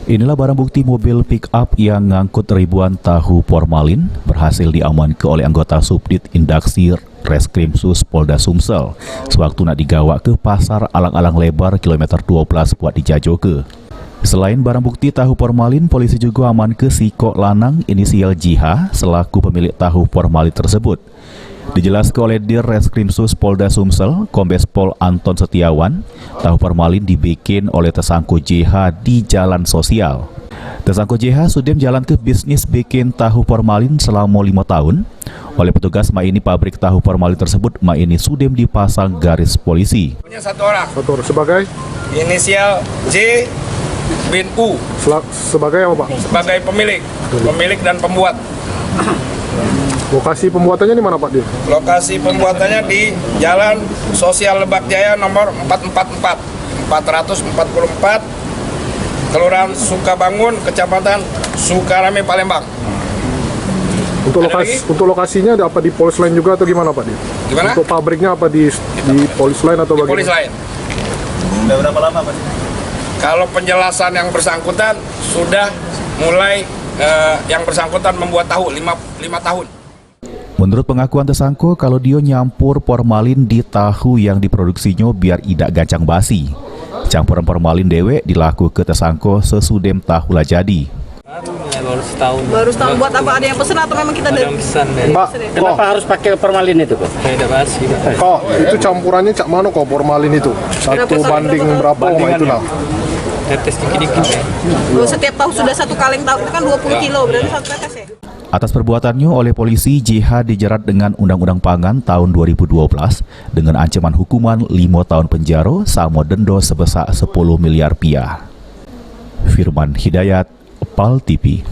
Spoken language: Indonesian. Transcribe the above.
Inilah barang bukti mobil pick-up yang ngangkut ribuan tahu formalin berhasil diamankan oleh anggota Subdit Indaksi Reskrimsus Polda Sumsel sewaktu nak digawa ke Pasar Alang-Alang Lebar kilometer 12 buat dijajoke. Selain barang bukti tahu formalin, polisi juga amankan sikok lanang inisial JH selaku pemilik tahu formalin tersebut. Dijelaskan oleh Dir Reskrimsus Polda Sumsel, Kombes Pol Anton Setiawan, tahu formalin dibikin oleh tersangka JH di jalan sosial. Tersangka JH sudah jalan ke bisnis bikin tahu formalin selama 5 tahun. Oleh petugas ini pabrik tahu formalin tersebut ini sudah dipasang garis polisi. Punya satu orang sebagai inisial J bin U sebagai apa, Pak? Sebagai pemilik dan pembuat. Lokasi pembuatannya di mana, Pak? Lokasi pembuatannya di Jalan Sosial Lebak Jaya nomor 444, Kelurahan Sukabangun, Kecamatan Sukarame, Palembang. Untuk lokasinya ada apa di polis lain juga atau gimana, Pak? Gimana? Untuk pabriknya apa di polis lain atau bagaimana? Polis lain. Sudah berapa lama, Pak? Kalau penjelasan yang bersangkutan sudah mulai yang bersangkutan membuat tahu 5 tahun. Menurut pengakuan tersangka, kalau dia nyampur formalin di tahu yang diproduksinya biar tidak gancang basi. Campuran formalin dewe dilaku ke tersangka sesudem tahu lah jadi. Baru setahun buat apa? Ada yang pesan atau memang kita dari pesan? Mbak, Kenapa harus pakai formalin itu, Pak? Tidak basi. Kok itu campurannya cak mana kok formalin itu? Satu banding berapa itu lah? Tetes dikit-dikit. Setiap tahu sudah satu kaleng tahu itu kan 20 kilo, berarti satu tetes ya? Atas perbuatannya oleh polisi, JH dijerat dengan Undang-Undang Pangan tahun 2012 dengan ancaman hukuman 5 tahun penjara sama denda sebesar 10 miliar rupiah. Firman Hidayat, PAL TV.